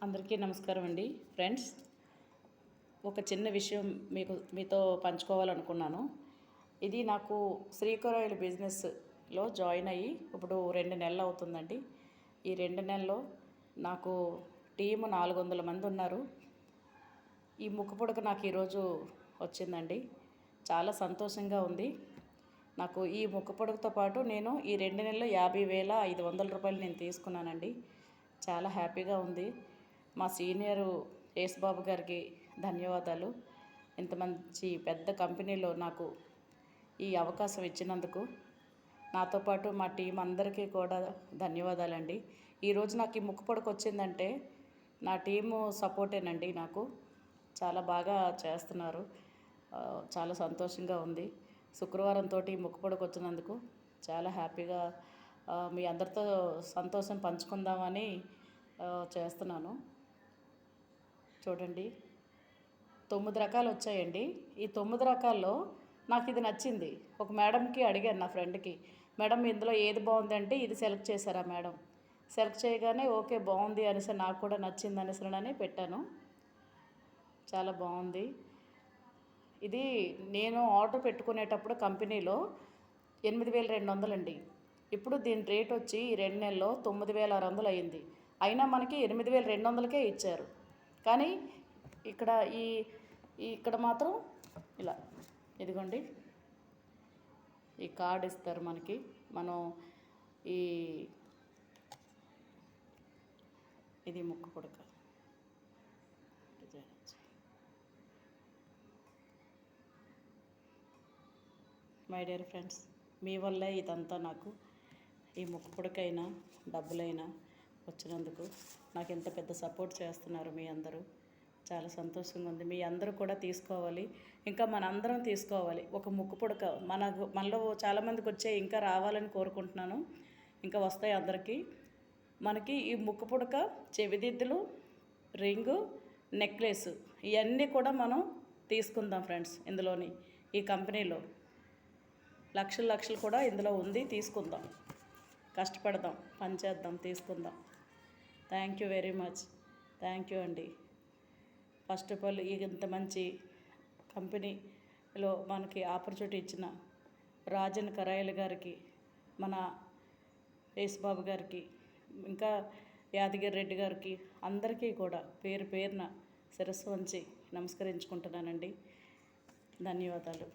అందరికీ నమస్కారం అండి ఫ్రెండ్స్. ఒక చిన్న విషయం మీతో పంచుకోవాలనుకున్నాను. ఇది నాకు శ్రీకరాయిల బిజినెస్లో జాయిన్ అయ్యి ఇప్పుడు 2 నెలలు అవుతుందండి. ఈ 2 నెలల్లో నాకు టీము 400 మంది ఉన్నారు. ఈ ముక్కు పుడక నాకు ఈరోజు వచ్చిందండి. చాలా సంతోషంగా ఉంది. నాకు ఈ ముక్కు పుడకతో పాటు నేను ఈ 2 నెలల్లో 50,500 రూపాయలు నేను తీసుకున్నానండి. చాలా హ్యాపీగా ఉంది. మా సీనియరు యేసుబాబు గారికి ధన్యవాదాలు. ఇంత మంచి పెద్ద కంపెనీలో నాకు ఈ అవకాశం ఇచ్చినందుకు. నాతో పాటు మా టీం అందరికీ కూడా ధన్యవాదాలండి. ఈరోజు నాకు ఈ ముక్కు పుడక వచ్చిందంటే నా టీము సపోర్టేనండి. నాకు చాలా బాగా చేస్తున్నారు. చాలా సంతోషంగా ఉంది. శుక్రవారంతో ఈ ముక్కు పుడక వచ్చినందుకు చాలా హ్యాపీగా మీ అందరితో సంతోషం పంచుకుందామని చేస్తున్నాను. చూడండి, 9 రకాలు వచ్చాయండి. ఈ 9 రకాల్లో నాకు ఇది నచ్చింది. ఒక మేడంకి అడిగాను, నా ఫ్రెండ్కి, మేడం ఇందులో ఏది బాగుంది అంటే ఇది సెలెక్ట్ చేశారా మేడం. సెలెక్ట్ చేయగానే ఓకే బాగుంది అనేసి, నాకు కూడా నచ్చింది అనేసి పెట్టాను. చాలా బాగుంది. ఇది నేను ఆర్డర్ పెట్టుకునేటప్పుడు కంపెనీలో 8,200 అండి. ఇప్పుడు దీని రేట్ వచ్చి ఈ 2 నెలల్లో 9,600 అయింది. అయినా మనకి 8,200కే ఇచ్చారు. కానీ ఇక్కడ మాత్రం ఇలా ఇదిగోండి, ఈ కార్డు ఇస్తారు మనకి. మనం ఇది ముక్కు పుడక మై డియర్ ఫ్రెండ్స్, మీ వల్లే ఇదంతా నాకు ఈ ముక్కు పుడకైనా డబ్బులైనా వచ్చినందుకు నాకు ఎంత పెద్ద సపోర్ట్ చేస్తున్నారు మీ అందరూ. చాలా సంతోషంగా ఉంది. మీ అందరూ కూడా తీసుకోవాలి, ఇంకా మనందరం తీసుకోవాలి. ఒక ముక్కు పుడక మనలో చాలామందికి వచ్చే, ఇంకా రావాలని కోరుకుంటున్నాను. ఇంకా వస్తాయి అందరికీ. మనకి ఈ ముక్కు పుడక, చెవిదిద్దులు, రింగు, నెక్లెస్ ఇవన్నీ కూడా మనం తీసుకుందాం ఫ్రెండ్స్. ఇందులోని ఈ కంపెనీలో లక్షలు కూడా ఇందులో ఉంది. తీసుకుందాం, కష్టపడదాం, పనిచేద్దాం, తీసుకుందాం. Thank you very much. Thank you అండి. ఫస్ట్ ఆఫ్ ఆల్ ఇంత మంచి కంపెనీలో మనకి ఆపర్చునిటీ ఇచ్చిన రాజన్ కరాయిల్ గారికి, మన యేసుబాబు గారికి, ఇంకా యాదగిరి రెడ్డి గారికి, అందరికీ కూడా పేరున శిరస్సు వంచి నమస్కరించుకుంటున్నానండి. ధన్యవాదాలు.